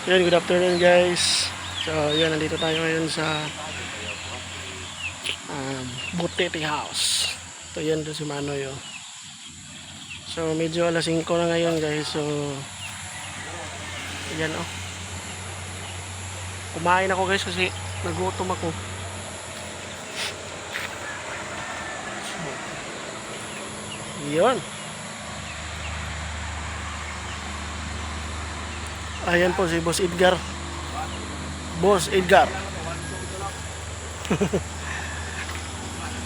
Yun, good afternoon guys. So, yun, nandito tayo ngayon sa Butete House. Ito yun, doon si Manoy. Oh. So, medyo alas 5 na ngayon guys. So, yan oh. Kumain ako guys kasi nagutom ako. So, yun. Ayan po si Boss Edgar. Boss Edgar.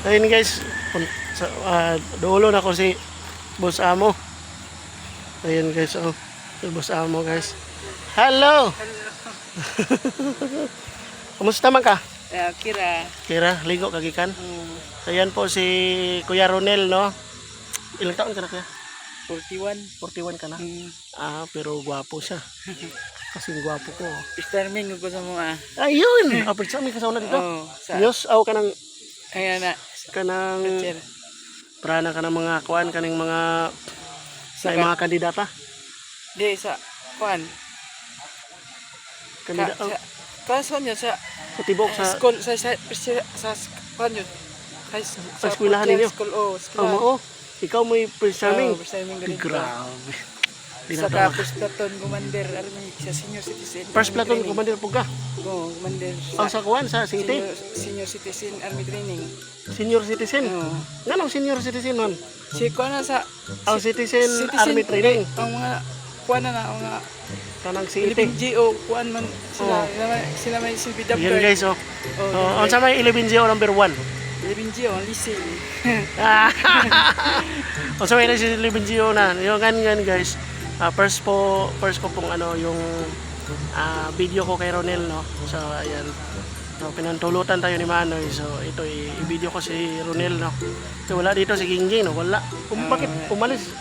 Ayun guys, dulo na ko si Boss Amo. Ayun guys, oh. Si Boss Amo guys. Hello. Kumusta man ka? Kira. Kira, ligo kagikan. Ayan po si Kuya Ronel, no? Ilang taon ka na kaya? 41. 41 ka na? Pero gwapo siya. Kasing gwapo ko. Starming ko sa mga. Ayun! Apit sa amin kasauna dito. News, ka ng Ayan na. kanang prana ka ng mga kuan kaning mga sa mga kandidata. Di sa kuan. Kandidata. Kasan yun sa Tibok sa school sa kuan yun. Sa eskwelahan ninyo? School Oo. Ikaw mo presarming. Presarming ganito. Grabe. Sa first platoon commander army sa senior citizen. First platoon commander po ka? Oo, commander. Sa kuan sa city? Senior citizen army training. Senior citizen? Oo. Nganong senior citizen man? Si kuan na sa Citizen army training. Ang mga kuan na mga Kanang city. Philippine GO kuan man sila may CPW. Yan guys, oh. Unsa may 11-0 number 1? Philippine GO ang lisil. Unsa may 11-0 na. Yung ganyan guys. First ko pong yung video ko kay Ronel, no. So ayan. So pinantulutan tayo ni Manoy. So ito i-video ko si Ronel, no. So wala dito si Gingging, no. Wala. Bakit umalis?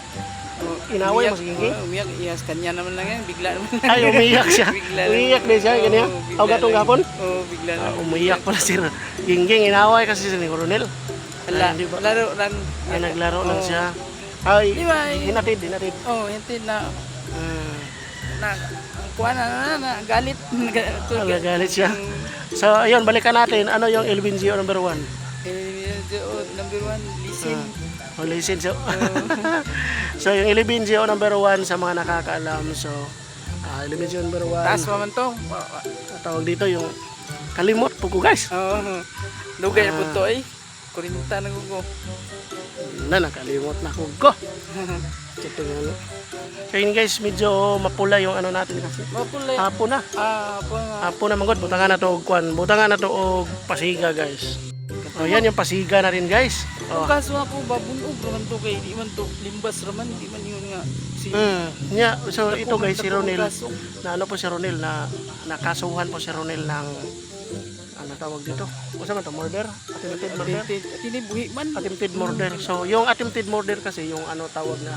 Inaway mo si Gingging? Umiyak, iyas kanya naman lang yan, bigla naman. Ay, umiyak siya. Umiyak din siya, ganyan. Aw gatong gapon? Oo, bigla naman. Umiyak pala si Gingging, inaway kasi si Ronel. Wala, laro lang. Ay, naglaro lang siya. Ay, hinatid. Oo, hinatid na. Ang kuha na, galit. Nagagalit siya. So, ayun, balikan natin. Ano yung LBNGO number 1? Number 1, listen. Listen. So, yung LBNGO number 1 sa mga nakakaalam. So, LBNGO number 1. Taas pa man to. Tawag dito yung kalimot po ko guys. Oo. Lugay po to eh. Kurinta na ko. Nakalimot na ko. Ito nga. So yun guys, medyo mapula yung ano natin kasi. Mapula. Hapon na. Hapon na manggod. Butangan na to og kwan. Butangan na to og pasiga guys. So yan yung pasiga na rin guys. Kaso ako babunog raman to kay di man to limbas raman, di man yun nga. So ito guys si Ronel. Na ano po si Ronel na nakasuhan po si Ronel ng ano tawag dito? Ano man to? Murder? Attempted murder? Attempted murder. So, yung attempted murder kasi, yung ano tawag na,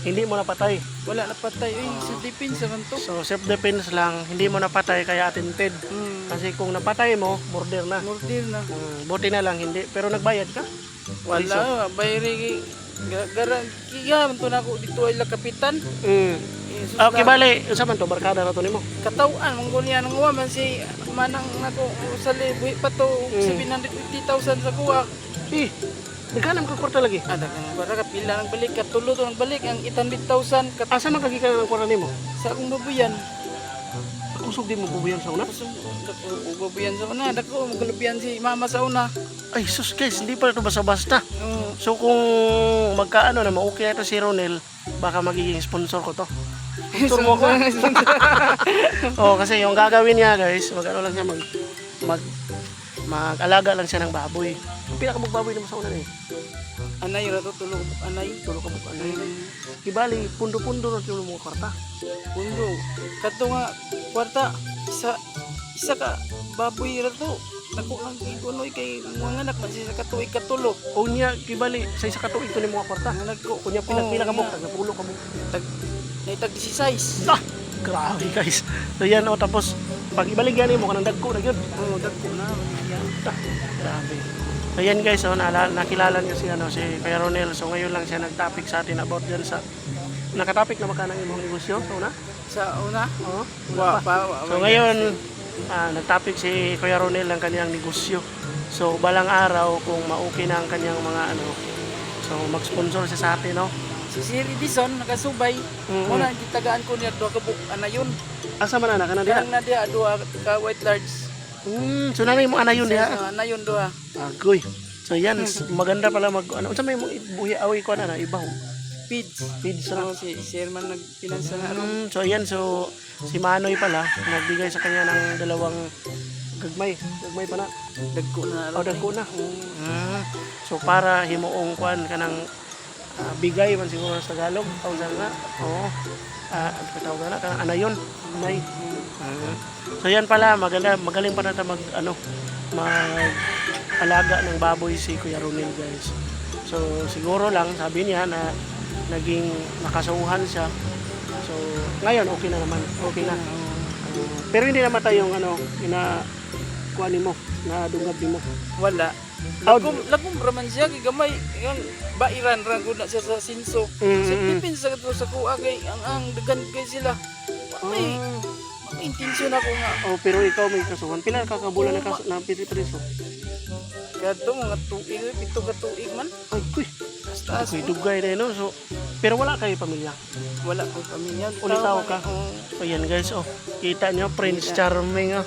hindi mo napatay. Wala napatay. Self-defense naman to. So, self-defense lang, hindi mo napatay, kaya attempted. Kasi kung napatay mo, murder na. Buti na lang, hindi. Pero nagbayad ka? Wala, bayari. Garantiya, manto na ako dito ay kapitan. Okay, bale, sa man to, barkada na to nimo. Katawan, manggunya nang uwa man si manang nako sa libuhi pa to 750,000 sa kuha. Nagkanam ka kwarta lagi? Ada ka para kapila nang balik, katulo to nang balik ang 800,000. Asa man kagikan ang kwarta nimo? Sa akong babuyan. Kusog di mo bubuyan sa una? Babuyan sa una, dako maglubian si mama sa una. Ay sus guys, hindi pa ito basta-basta. So kung magkaano na ma-okay ito si Ronel, baka magiging sponsor ko to. Sponsor mo ko. Kasi yung gagawin niya guys, mag-ano lang siya, mag-alaga lang siya ng baboy. Pila ka baboy naman sa una eh? Anay rato tulog anay. Tulog ka anay. Ibali, pundo-pundo na tulog mo kwarta. Pundo. Kato nga kwarta isa ka baboy rato. Nako lang ikunoy kay mga anak man siya katuig katulo. O niya kibali sa isa katuig to ni mga kwarta. Nagko kunya pila ka mo, tagpulo ka mo. Tag 16. Grabe guys. So yan tapos pag ibaligyan mo kanang dagko na gyud. Dagko na yan. Grabe. So yan guys, nakilala niyo si Kuya Ronel. So ngayon lang siya nag-topic sa atin about dyan sa nakatapik na baka ng imong negosyo so na? Sa una, Oo. wa Wala pa. pa. So ngayon, nagtapik si Kuya Ronel ng kanyang negosyo. So balang araw kung ma-okay na ang kanyang mga ano, so mag-sponsor siya sa atin, no? Si Sir Edison nakasubay. Mm-mm. Muna gitagaan ko niya duha ka buk anayon. Asa man anak kana diha? Kanang na diha duha ka white large. So nanay mo ana yun diha. Anayon duha. Agoy. So yan, maganda pala mag ano, unsa may mo buhi away ko na ibaw. Feeds. Feeds na. So si Sherman nagpinansa na ron. So yan, so si Manoy pala nagbigay sa kanya ng dalawang gagmay pa na. Dagko na O dagko na. So para himuong kwan kanang bigay man siguro sa Tagalog, tawag na. Oo. Tawag na kanang anayon, nay. So yan pala, magaling pa natin mag alaga ng baboy si Kuya Ronel, guys. So siguro lang sabi niya na naging nakasuhan siya. So ngayon okay na naman, okay na. Pero hindi naman tayong kuha mo, na dungab mo. Wala. Lagom raman siya kay gamay yang bairan ra gud na siya sa sinso. Sa tipin sa kadto sa kuha kay ang dagan kay sila. May intensyon ako nga. Oh, pero ikaw may kasuhan. Pila ka kabulan na preso? Kadto mga tuig, pito ka tuig man. Ay, kuy. Taas Kuy dugay na no. So pero wala kayo pamilya. wala ko pamilya. Ulitaw ka. So yan guys, oh. Kita niyo Prince Charming, oh.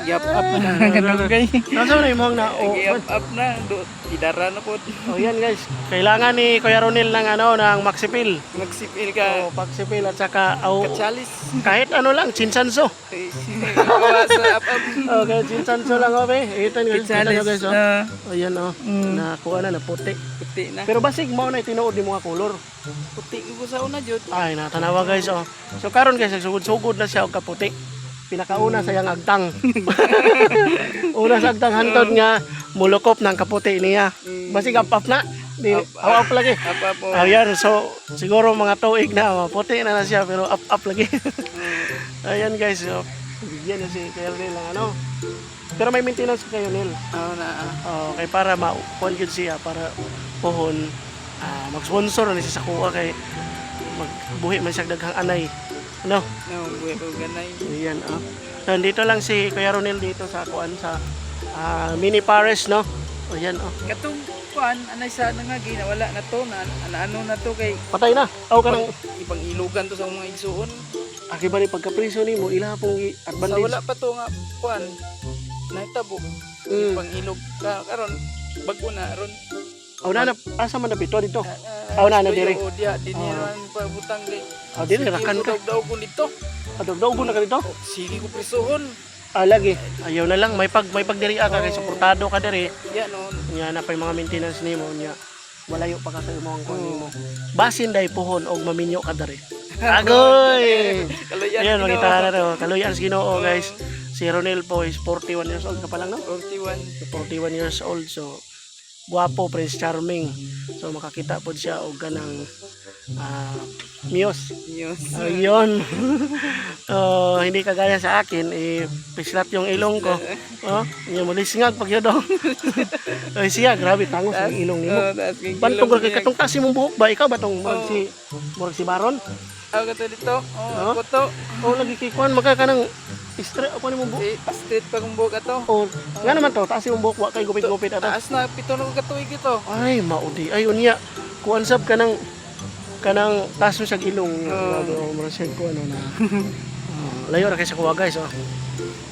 Yap up na kadugay. Nasa na imong na Yap up na idara na po. Oh yan guys. Kailangan ni Kuya Ronel ng ng Maxipil. Magsipil ka. Oh, Maxipil at saka Katsalis. kahit ano lang, Chinsanso. Sa up up. Okay, Chinsanso lang oh, be. Ito nyo guys, oh. na Oh yan oh. Nakuha na puti. puti na. Pero basig mo na tinuod ni mga color. Puti ko sa una jud. Ay, natanawa guys, oh. So karon guys, sugod-sugod na siya og kaputi. Pinakauna sa yang agtang. Una sa agtang hantod nga mulukop ng kaputi niya. Basig up na. Di up lagi. Up up. Ayan, so siguro mga tuig na maputi na siya pero up lagi. Ayan guys, so bigyan na si Kuya Ronel ng Pero may maintenance kayo Nel. Na. Okay, para ma-kuhan yun siya, para pohon, mag-sponsor na siya sa kuha kay magbuhi man siya daghang anay. No? No, buhay ko ganay. Ayan, So, dito lang si Kuya Ronel dito sa kuan sa Mini Paris, no? Ayan, Katong kuan anay sa nga ginawala na to na ano na to kay Patay na. Aw ka nang ibang ilugan to sa mga igsuon. aki ba ni pagka-priso nimo ila pong Sa advantage. wala pa to nga kuan nahitabo. Ibang ilog ka karon bag-o na ron. Aw na asa man napito dito. Aw na dire. O dia diniran pa butang kay. Aw dire rakan ka. Daw ko dito. Adog-dog na ka dito. Sige ko prisuhon. Lagi. Ayaw na lang may pagdiri ka kay suportado ka dire. Ya no. Nya na pay mga maintenance nimo nya. Walayo pa ka sa imong kuan nimo. Basin dai pohon og maminyo ka dire. Agoy! Kaluyan. Ayan, makita na to. Kaluyan sa Ginoo, guys. Si Ronel po is 41 years old ka pa lang, no? 41. So, 41 years old. So, guwapo, Prince Charming. So, makakita po siya og ganang Muse. News. Ayun. Hindi kagaya sa akin, pislat yung ilong ko. Yung mulisngag pag yun daw. Ay siya, grabe, tangos yung ilong nimo. Bantong ko kay katong kasi mong buhok ba? Ikaw ba itong murag si Baron? Ako to dito. Ako to. Lagi kay Kwan, magkakanang straight ako ni mong buhok. Straight pa kong buhok ato. Nga naman to, taas yung buhok, wa kay gupit-gupit ato. Taas na, pito na ko katuig ito. Ay, maudi. Ay, unya. Kuan sab kanang taas mo siyang ilong. Grabe, murag siya ko na. Layo ra kay sa kuha guys,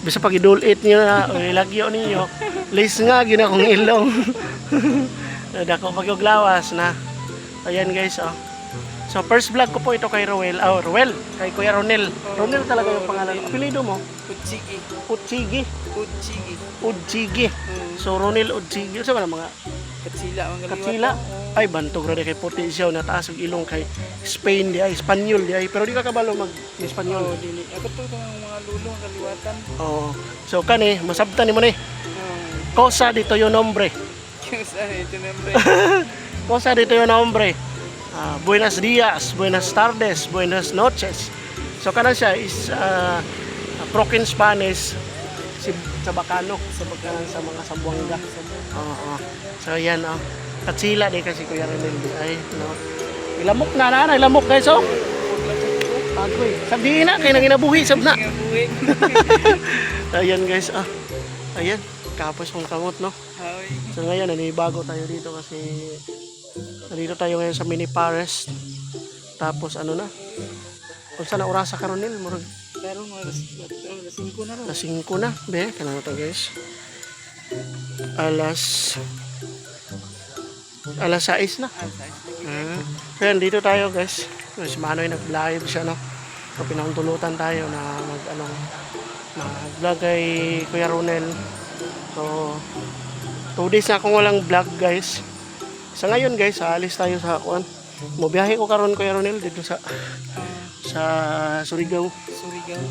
Bisa pag idulit niyo na, ilagyo ninyo. Lis nga, gina kong ilong. Dako pag yung lawas na. Ayan guys, So first vlog ko po ito kay Roel. Roel, kay Kuya Ronel. Ronel talaga yung pangalan. Apelido mo? Utsigi. Utsigi. Utsigi. Utsigi. So Ronel Utsigi. Sa mga Katsila ang kaliwat. Katsila. Ay, bantog ra kay puti siya na taas og ilong kay Spain di ay, Espanyol di ay. Pero di ka kabalo mag-Espanyol. Dili. Ako to mga lulo ang kaliwatan. So kani, masabtan nimo ni. Cosa dito yung nombre. Saan ito nombre? Cosa dito yung nombre. Buenos dias, buenas tardes, buenas noches. So kana siya is broken Spanish sa Bacano, sa mga Sambuanga. So yan Katsila din kasi Kuya Ronel ay no. Ilamok na, ilamok guys, oh. Agoy. Sabihin na, kaya nang inabuhi, sab na. Buhi. Ayan guys, ah. Ayan, kapos ng kamot, no? Ay. So ngayon, nanibago tayo dito kasi nandito tayo ngayon sa mini forest. Tapos ano na? Kung saan na orasa karon nil, murag Pero alas 5 na ron. alas 5 na, be, kanang to guys. Alas 6 na. So yan, dito tayo guys. Si Manoy nag-live siya, no? So pinangtulutan tayo na mag-vlog kay Kuya Ronel. So 2 days na akong walang vlog guys. Sa ngayon guys, alis tayo sa kuan. Mobiyahe ko karon Kuya Ronel dito sa Surigao. Surigao.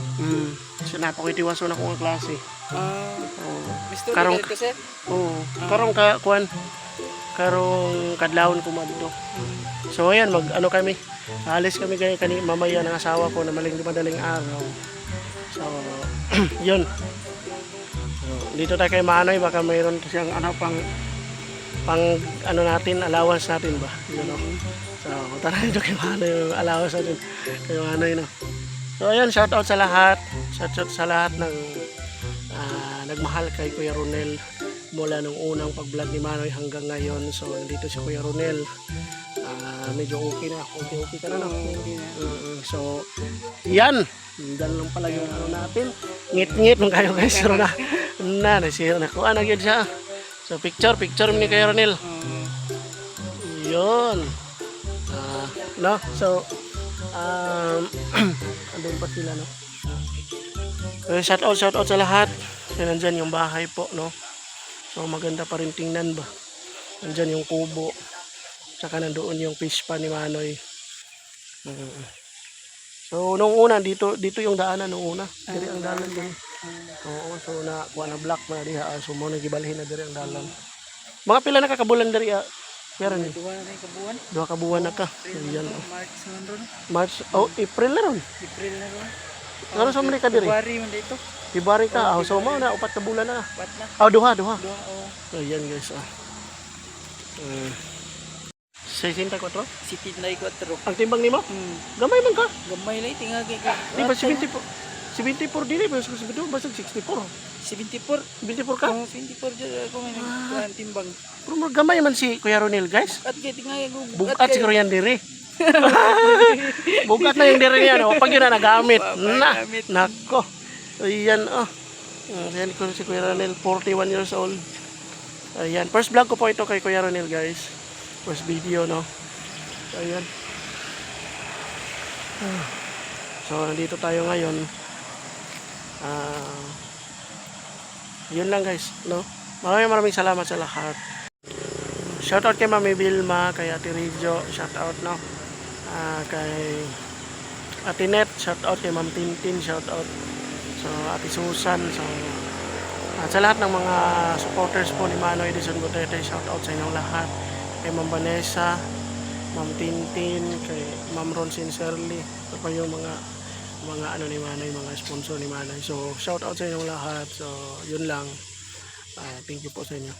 So napakitiwaso na akong klase. Mr. Karong- Karong kasi? Karong kuan karong kadlawon ko madto. So ayan, mag-ano kami. Alis kami kani mamaya ng asawa ko na madaling araw. So yun. So, dito tayo kay Manoy, baka mayroon siyang pang ano natin, allowance natin ba? You know? So tara dito kay Manoy, yung allowance natin kay Manoy, no. So ayan, shout out sa lahat. Shout out sa lahat ng nagmahal kay Kuya Ronel mula nung unang pag-vlog ni Manoy hanggang ngayon. So nandito si Kuya Ronel. Medyo okay na. Okay ka na, no? So yan. Dan lang pala yung ano natin. Ngit-ngit nung kayo guys. Pero nasira na ko. Nagyan siya. So picture ni Kuya Ronel. Yun. No? So andun pa sila, no? Shout out sa lahat. Nandyan yung bahay po, no? So maganda pa rin tingnan ba. Nandyan yung kubo. Tsaka nandoon yung fish pa ni Manoy. So nung una dito yung daanan nung una. Diri ang dalan din. Oo, so na kuha na block na diha. So mo nagibalhin na diri ang dalan. Mga pila na kakabulan diri Pero ni Duwa na yung kabuan. 2 ka buwan na ka. So, yan. March naman ron. March, April na ron. April na ron. Ano sa Amerika diri? February man dito. February ka. So mo na 4 ka bulan na. What na? Duha. Duwa, So yan guys. 64. City na 4. Ang timbang nimo? Gamay man ka. Gamay lang tingagi ka. Di ba 74 dili ba 72 basag 64. 74. 74 ka. 24 dyan ako may nagtimbang. Pero mo gamay man si Kuya Ronel guys. At kaya tingagi ko. Bugat siguro yan diri. Bugat na yung diri niya, no? Pag yun na nagamit. Nako. Ayan, ayan ko si Kuya Ronel, 41 years old. Ayan, first vlog ko po ito kay Kuya Ronel guys. First video, no? Ayan. So, nandito tayo ngayon. Yun lang guys, no? Maraming salamat sa lahat. Shoutout kay Mami Vilma, kay Ate Rijo, shoutout, no? Kay Ate Net, shoutout kay Ma'am Tintin, shoutout. So Ate Susan, so at sa lahat ng mga supporters po ni Manoy Edison Gutete, shoutout sa inyong lahat. Kay Ma'am Vanessa, Ma'am Tintin, kay Ma'am Ron Sincerely, ito pa yung mga ano ni Manoy, mga sponsor ni Manoy. So shoutout sa inyong lahat. So yun lang. Thank you po sa inyo.